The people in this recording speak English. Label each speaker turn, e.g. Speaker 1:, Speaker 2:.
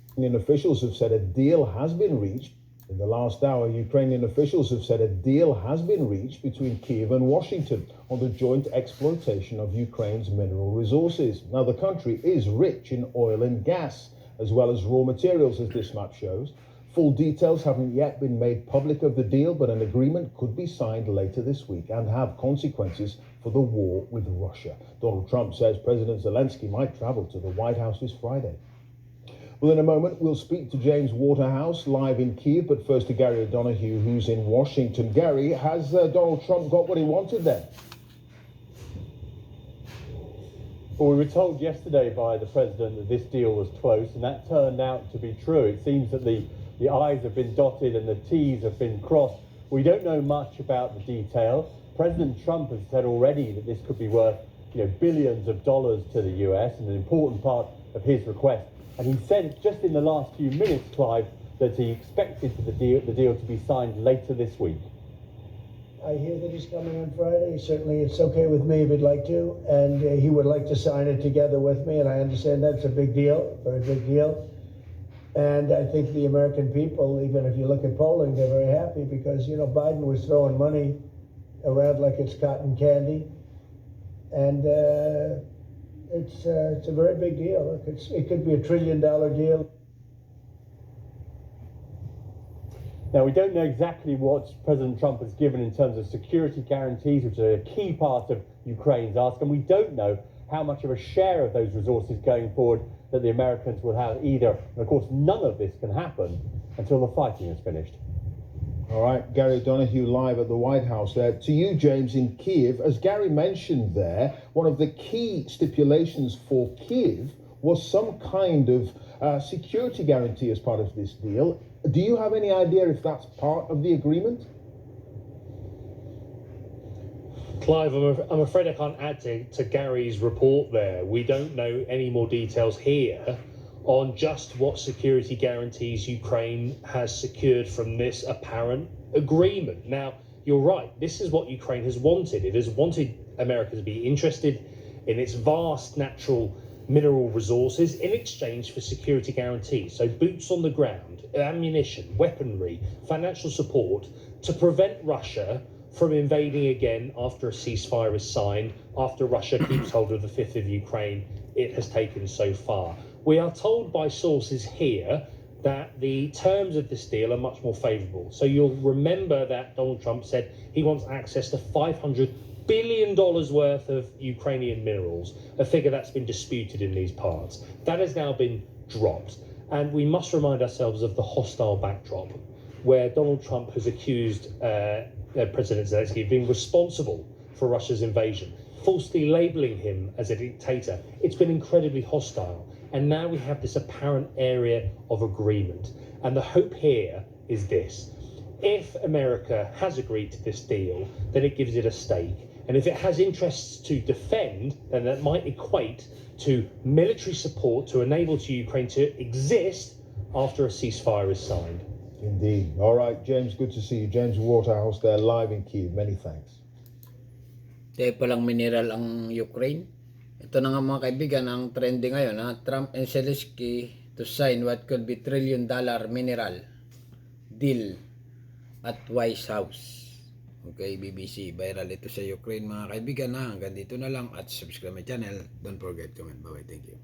Speaker 1: Ukrainian officials have said a deal has been reached. In the last hour, Ukrainian officials have said a deal has been reached between Kyiv and Washington on the joint exploitation of Ukraine's mineral resources. Now, the country is rich in oil and gas, as well as raw materials, as this map shows. Full details haven't yet been made public of the deal, but an agreement could be signed later this week and have consequences for the war with Russia. Donald Trump says President Zelensky might travel to the White House this Friday. Well, in a moment, we'll speak to James Waterhouse live in Kyiv, but first to Gary O'Donoghue, who's in Washington. Gary, has Donald Trump got what he wanted then?
Speaker 2: Well, we were told yesterday by the president that this deal was close, and that turned out to be true. It seems that the I's have been dotted and the T's have been crossed. We don't know much about the detail. President Trump has said already that this could be worth, billions of dollars to the US, and an important part of his request. And he said just in the last few minutes, Clive, that he expected the deal to be signed later this week.
Speaker 3: I hear that he's coming on Friday. Certainly it's okay with me if he'd like to, and he would like to sign it together with me, and I understand that's a big deal, very big deal. And I think the American people, even if you look at polling, they're very happy because, Biden was throwing money around like it's cotton candy. And it's a very big deal. It could be $1 trillion deal.
Speaker 2: Now, we don't know exactly what President Trump has given in terms of security guarantees, which are a key part of Ukraine's ask, and we don't know how much of a share of those resources going forward that the Americans will have either. And of course, none of this can happen until the fighting is finished.
Speaker 1: All right, Gary O'Donoghue live at the White House there. To you, James, in Kyiv. As Gary mentioned there, one of the key stipulations for Kyiv was some kind of security guarantee as part of this deal. Do you have any idea if that's part of the agreement?
Speaker 4: Clive, I'm afraid I can't add to Gary's report there. We don't know any more details here on just what security guarantees Ukraine has secured from this apparent agreement. Now, you're right, this is what Ukraine has wanted. It has wanted America to be interested in its vast natural mineral resources in exchange for security guarantees. So boots on the ground, ammunition, weaponry, financial support to prevent Russia from invading again after a ceasefire is signed, after Russia keeps hold of the fifth of Ukraine it has taken so far. We are told by sources here that the terms of this deal are much more favourable. So you'll remember that Donald Trump said he wants access to $500 billion worth of Ukrainian minerals, a figure that's been disputed in these parts. That has now been dropped. And we must remind ourselves of the hostile backdrop, where Donald Trump has accused President Zelensky of being responsible for Russia's invasion, falsely labelling him as a dictator. It's been incredibly hostile. And now we have this apparent area of agreement. And the hope here is this. If America has agreed to this deal, then it gives it a stake. And if it has interests to defend, then that might equate to military support to enable Ukraine to exist after a ceasefire is signed.
Speaker 1: Indeed. All right, James, good to see you. James Waterhouse there live in Kyiv. Many thanks.
Speaker 5: Kaya palang mineral ang Ukraine. Ito na nga mga kaibigan ang trending ngayon. Trump and Zelensky to sign what could be $1 trillion mineral deal at White House. Okay, BBC. Viral ito sa Ukraine mga kaibigan. Hanggang dito na lang at subscribe my channel. Don't forget to comment. Bye-bye. Thank you.